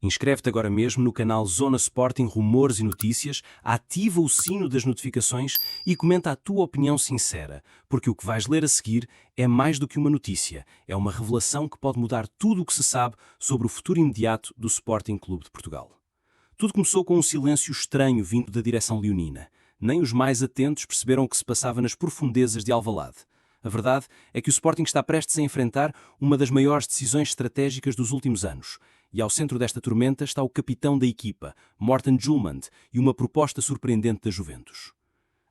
Inscreve-te agora mesmo no canal Zona Sporting Rumores e Notícias, ativa o sino das notificações e comenta a tua opinião sincera, porque o que vais ler a seguir é mais do que uma notícia, é uma revelação que pode mudar tudo o que se sabe sobre o futuro imediato do Sporting Clube de Portugal. Tudo começou com um silêncio estranho vindo da direção leonina. Nem os mais atentos perceberam o que se passava nas profundezas de Alvalade. A verdade é que o Sporting está prestes a enfrentar uma das maiores decisões estratégicas dos últimos anos. E ao centro desta tormenta está o capitão da equipa, Morten Hjulmand, e uma proposta surpreendente da Juventus.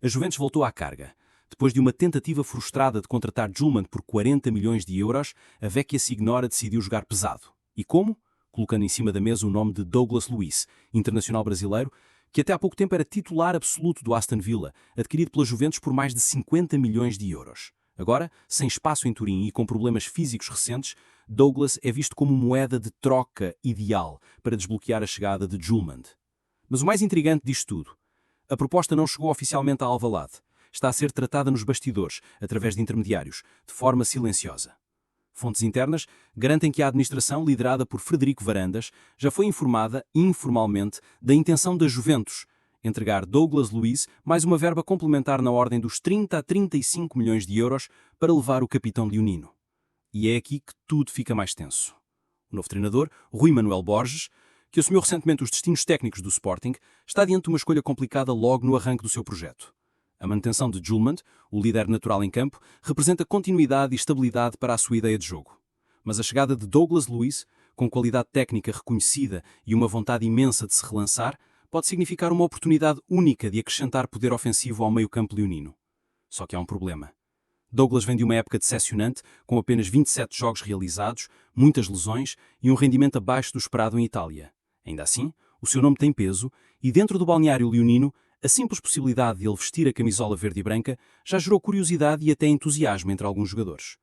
A Juventus voltou à carga. Depois de uma tentativa frustrada de contratar Hjulmand por 40 milhões de euros, a Vecchia Signora decidiu jogar pesado. E como? Colocando em cima da mesa o nome de Douglas Luiz, internacional brasileiro, que até há pouco tempo era titular absoluto do Aston Villa, adquirido pela Juventus por mais de 50 milhões de euros. Agora, sem espaço em Turim e com problemas físicos recentes, Douglas é visto como moeda de troca ideal para desbloquear a chegada de Hjulmand. Mas o mais intrigante disto tudo, a proposta não chegou oficialmente a Alvalade. Está a ser tratada nos bastidores, através de intermediários, de forma silenciosa. Fontes internas garantem que a administração, liderada por Frederico Varandas, já foi informada, informalmente, da intenção da Juventus entregar Douglas Luiz mais uma verba complementar na ordem dos 30 a 35 milhões de euros para levar o capitão leonino. E é aqui que tudo fica mais tenso. O novo treinador, Rui Manuel Borges, que assumiu recentemente os destinos técnicos do Sporting, está diante de uma escolha complicada logo no arranque do seu projeto. A manutenção de Hjulmand, o líder natural em campo, representa continuidade e estabilidade para a sua ideia de jogo. Mas a chegada de Douglas Luiz, com qualidade técnica reconhecida e uma vontade imensa de se relançar, pode significar uma oportunidade única de acrescentar poder ofensivo ao meio-campo leonino. Só que há um problema. Douglas vem de uma época decepcionante, com apenas 27 jogos realizados, muitas lesões e um rendimento abaixo do esperado em Itália. Ainda assim, o seu nome tem peso e dentro do balneário leonino, a simples possibilidade de ele vestir a camisola verde e branca já gerou curiosidade e até entusiasmo entre alguns jogadores.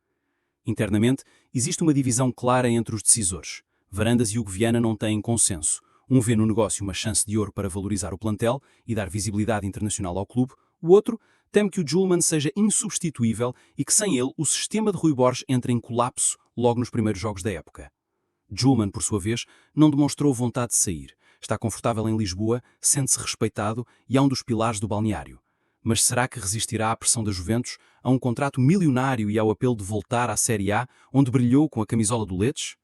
Internamente, existe uma divisão clara entre os decisores. Varandas e Hugo Viana não têm consenso. Um vê no negócio uma chance de ouro para valorizar o plantel e dar visibilidade internacional ao clube. O outro teme que o Hjulmand seja insubstituível e que sem ele o sistema de Rui Borges entre em colapso logo nos primeiros jogos da época. Hjulmand, por sua vez, não demonstrou vontade de sair. Está confortável em Lisboa, sente-se respeitado e é um dos pilares do balneário. Mas será que resistirá à pressão da Juventus, a um contrato milionário e ao apelo de voltar à Série A, onde brilhou com a camisola do Leeds?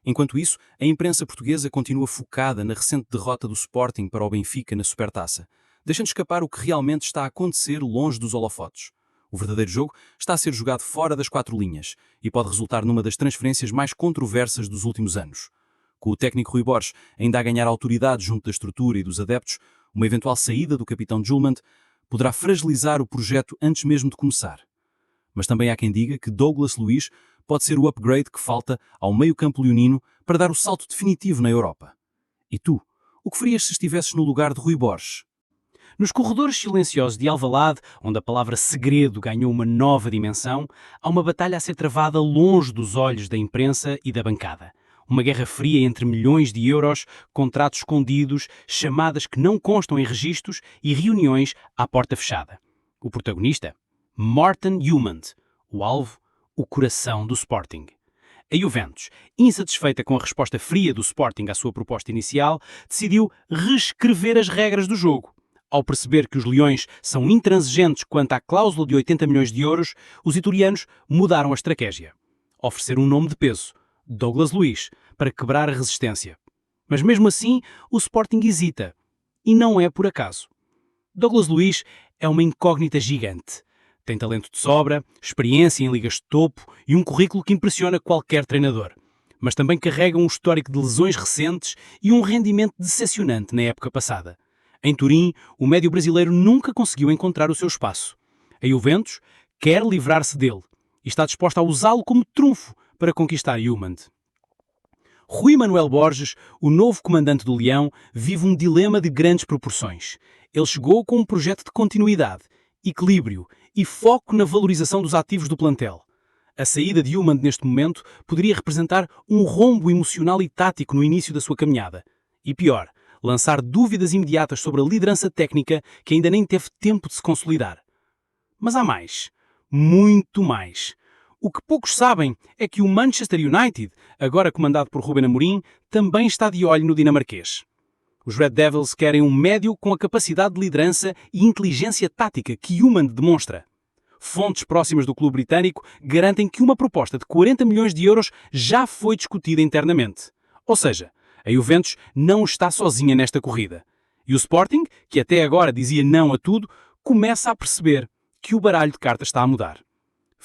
Enquanto isso, a imprensa portuguesa continua focada na recente derrota do Sporting para o Benfica na Supertaça, deixando escapar o que realmente está a acontecer longe dos holofotes. O verdadeiro jogo está a ser jogado fora das quatro linhas e pode resultar numa das transferências mais controversas dos últimos anos. Com o técnico Rui Borges ainda a ganhar autoridade junto da estrutura e dos adeptos, uma eventual saída do capitão Hjulmand poderá fragilizar o projeto antes mesmo de começar. Mas também há quem diga que Douglas Luiz pode ser o upgrade que falta ao meio-campo leonino para dar o salto definitivo na Europa. E tu, o que farias se estivesses no lugar de Rui Borges? Nos corredores silenciosos de Alvalade, onde a palavra segredo ganhou uma nova dimensão, há uma batalha a ser travada longe dos olhos da imprensa e da bancada. Uma guerra fria entre milhões de euros, contratos escondidos, chamadas que não constam em registros e reuniões à porta fechada. O protagonista? Morten Hjulmand. O alvo? O coração do Sporting. A Juventus, insatisfeita com a resposta fria do Sporting à sua proposta inicial, decidiu reescrever as regras do jogo. Ao perceber que os leões são intransigentes quanto à cláusula de 80 milhões de euros, os italianos mudaram a estratégia. Ofereceram um nome de peso, Douglas Luiz, para quebrar a resistência. Mas mesmo assim, o Sporting hesita. E não é por acaso. Douglas Luiz é uma incógnita gigante. Tem talento de sobra, experiência em ligas de topo e um currículo que impressiona qualquer treinador. Mas também carrega um histórico de lesões recentes e um rendimento decepcionante na época passada. Em Turim, o médio brasileiro nunca conseguiu encontrar o seu espaço. A Juventus quer livrar-se dele e está disposta a usá-lo como trunfo para conquistar Hjulmand. Rui Manuel Borges, o novo comandante do Leão, vive um dilema de grandes proporções. Ele chegou com um projeto de continuidade, equilíbrio e foco na valorização dos ativos do plantel. A saída de Hjulmand neste momento poderia representar um rombo emocional e tático no início da sua caminhada. E pior, lançar dúvidas imediatas sobre a liderança técnica que ainda nem teve tempo de se consolidar. Mas há mais. Muito mais. O que poucos sabem é que o Manchester United, agora comandado por Ruben Amorim, também está de olho no dinamarquês. Os Red Devils querem um médio com a capacidade de liderança e inteligência tática que Ljungberg demonstra. Fontes próximas do clube britânico garantem que uma proposta de 40 milhões de euros já foi discutida internamente. Ou seja, a Juventus não está sozinha nesta corrida. E o Sporting, que até agora dizia não a tudo, começa a perceber que o baralho de cartas está a mudar.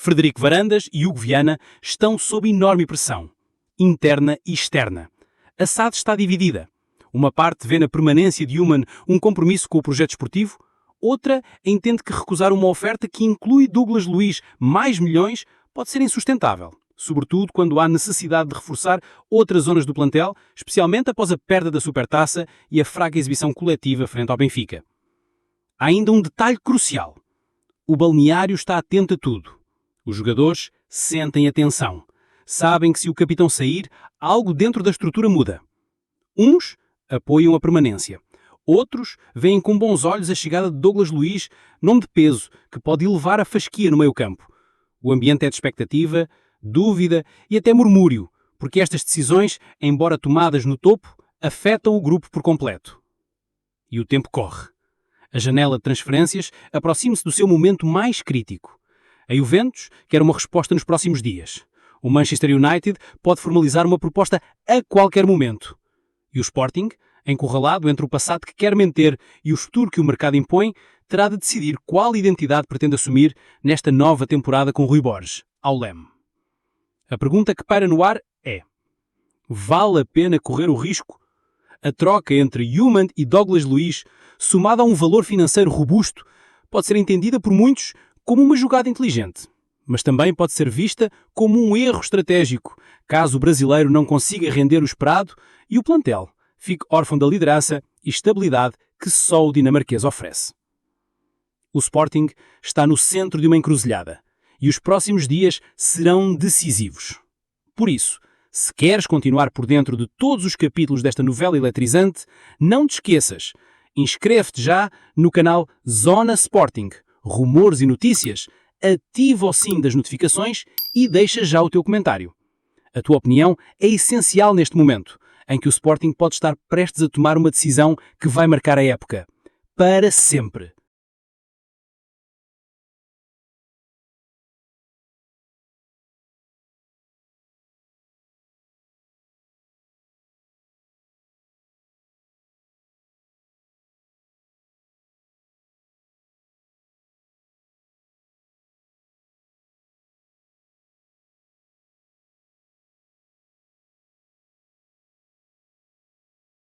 Frederico Varandas e Hugo Viana estão sob enorme pressão, interna e externa. A SAD está dividida. Uma parte vê na permanência de Ljungberg um compromisso com o projeto esportivo, outra entende que recusar uma oferta que inclui Douglas Luiz mais milhões pode ser insustentável, sobretudo quando há necessidade de reforçar outras zonas do plantel, especialmente após a perda da Supertaça e a fraca exibição coletiva frente ao Benfica. Há ainda um detalhe crucial. O balneário está atento a tudo. Os jogadores sentem a tensão. Sabem que se o capitão sair, algo dentro da estrutura muda. Uns apoiam a permanência. Outros veem com bons olhos a chegada de Douglas Luiz, nome de peso, que pode elevar a fasquia no meio-campo. O ambiente é de expectativa, dúvida e até murmúrio, porque estas decisões, embora tomadas no topo, afetam o grupo por completo. E o tempo corre. A janela de transferências aproxima-se do seu momento mais crítico. A Juventus quer uma resposta nos próximos dias. O Manchester United pode formalizar uma proposta a qualquer momento. E o Sporting, encurralado entre o passado que quer manter e o futuro que o mercado impõe, terá de decidir qual identidade pretende assumir nesta nova temporada com Rui Borges, ao leme. A pergunta que paira no ar é: vale a pena correr o risco? A troca entre Ljungberg e Douglas Luiz, somada a um valor financeiro robusto, pode ser entendida por muitos como uma jogada inteligente, mas também pode ser vista como um erro estratégico, caso o brasileiro não consiga render o esperado e o plantel fique órfão da liderança e estabilidade que só o dinamarquês oferece. O Sporting está no centro de uma encruzilhada e os próximos dias serão decisivos. Por isso, se queres continuar por dentro de todos os capítulos desta novela eletrizante, não te esqueças, inscreve-te já no canal Zona Sporting, rumores e notícias, ativa o sino das notificações e deixa já o teu comentário. A tua opinião é essencial neste momento, em que o Sporting pode estar prestes a tomar uma decisão que vai marcar a época. Para sempre.